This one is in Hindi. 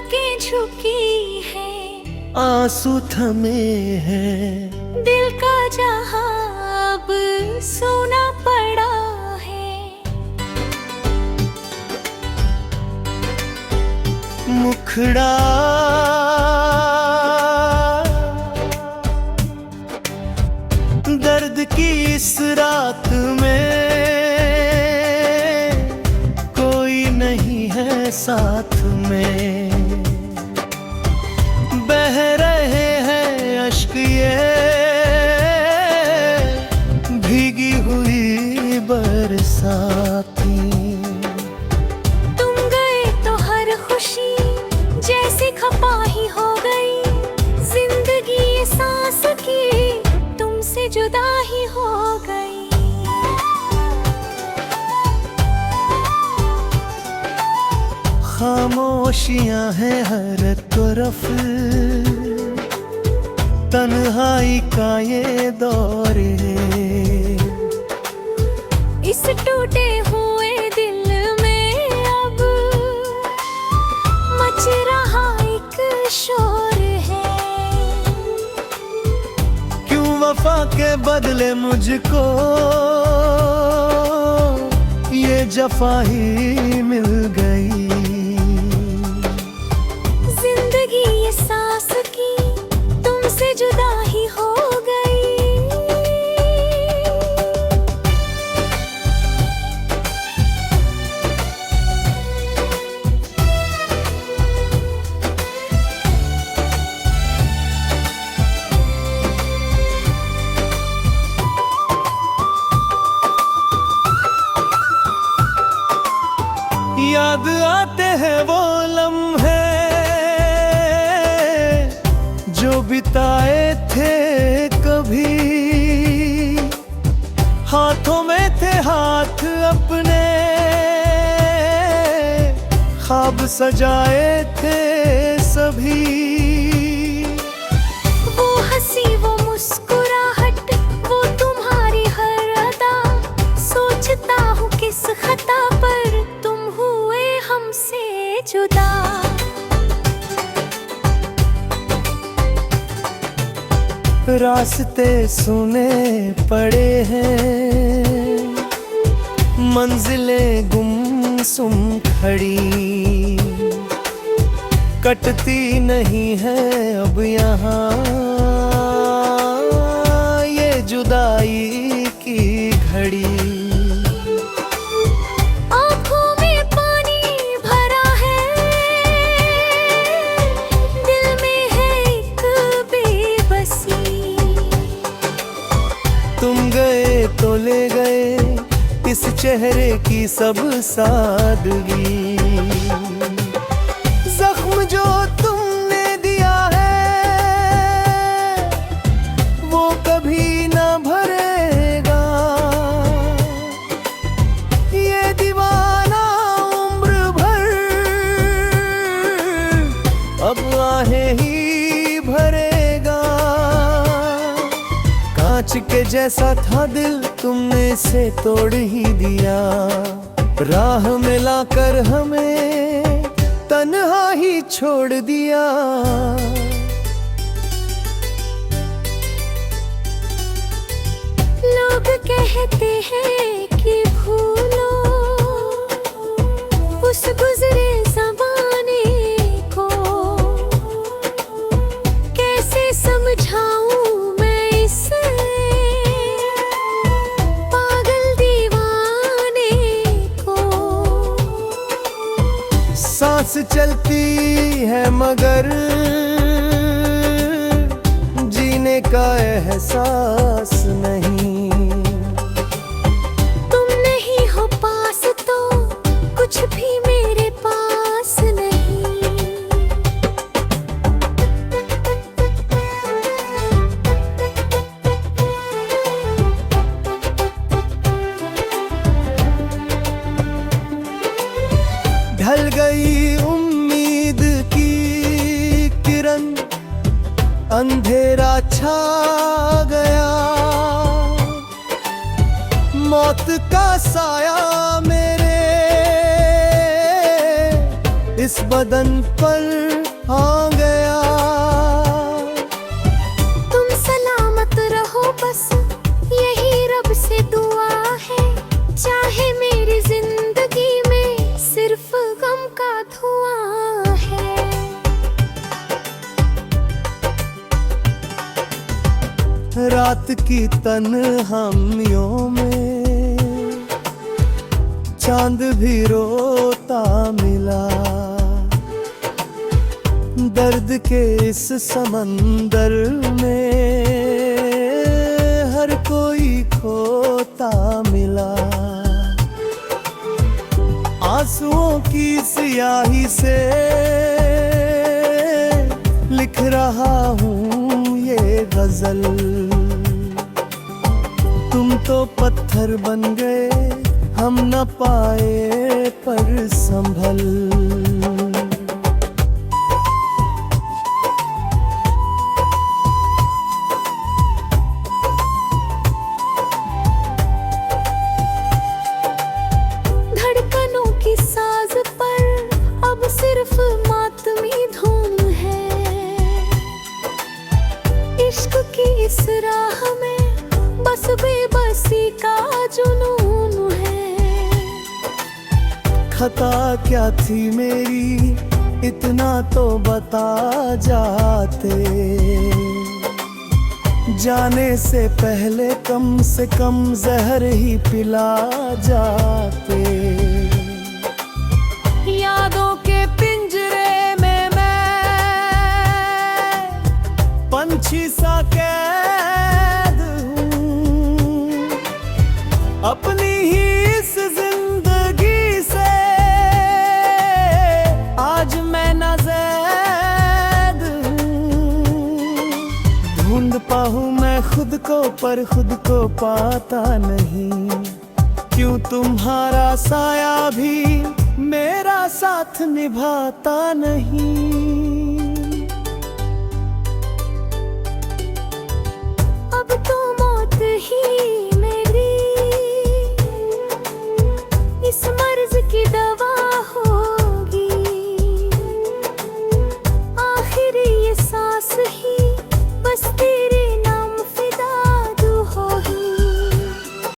पलकें झुकी है, आंसू थमे हैं, दिल का जहां अब सोना पड़ा है। मुखड़ा दर्द की इस रात में कोई नहीं है साथ में। बह रहे हैं अश्क ये भीगी हुई बरसाती। तुम गए तो हर खुशी जैसे खपा ही हो गई, जिंदगी ये सांस की तुमसे जुदा ही हो गई। खामोशियां हैं हर तरफ, तन्हाई का ये दौर है। इस टूटे हुए दिल में अब मच रहा एक शोर है। क्यों वफा के बदले मुझको ये जफा ही मिल गई। जिंदगी ये सांस की तुमसे जुदा ही हो गई। याद आते हैं वो लम्हे जो बिताए थे कभी, हाथों में थे हाथ अपने, ख्वाब सजाए थे सभी। वो हंसी वो मुस्कुराहट वो तुम्हारी हर अदा, सोचता हूँ किस खता पर तुम हुए हमसे जुदा। रास्ते सुने पड़े हैं, मंजिलें गुमसुम खड़ी, कटती नहीं है अब यहाँ ये जुदाई की घड़ी। तुम गए तो ले गए इस चेहरे की सब सादगी। जख्म जो तुमने दिया है वो कभी ना भरेगा। ये दीवाना उम्र भर अब आहें ही भरेगा। कांच के जैसा था दिल तुमने इसे तोड़ ही दिया, राह में लाकर हमें तन्हा ही छोड़ दिया। लोग कहते हैं कि भूलो उस गुजरे ज़माने को, कैसे समझाऊं सांस चलती है मगर जीने का एहसास नहीं। तुम नहीं हो पास तो कुछ भी मेरे पास नहीं। ढल गई उम्मीद की किरण, अंधेरा छा गया। मौत का साया मेरे इस बदन पर आ गया। तुम सलामत रहो बस यही रब से दुआ है, चाहे मेरी जिंदगी में सिर्फ गम का धुआं है। रात की तन्हाइयों में चांद भी रोता मिला, दर्द के इस समंदर में हर कोई खोता मिला। आंसुओं की स्याही से लिख रहा हूँ ये गजल। तुम तो पत्थर बन गए, हम न पाए पर संभल। धड़कनों की साज पर अब सिर्फ मातमी धुन है, इश्क की इस राह में बस बेबसी का जुनून है। खता क्या थी मेरी इतना तो बता जाते, जाने से पहले कम से कम जहर ही पिला जाते। यादों के पिंजरे में मैं पंछी सा कैद हूँ, अपनी ही इस जिंदगी से आज मैं नाज़ैद हूँ। ढूंढ पाऊँ मैं खुद को पर खुद को पाता नहीं, क्यों तुम्हारा साया भी मेरा साथ निभाता नहीं।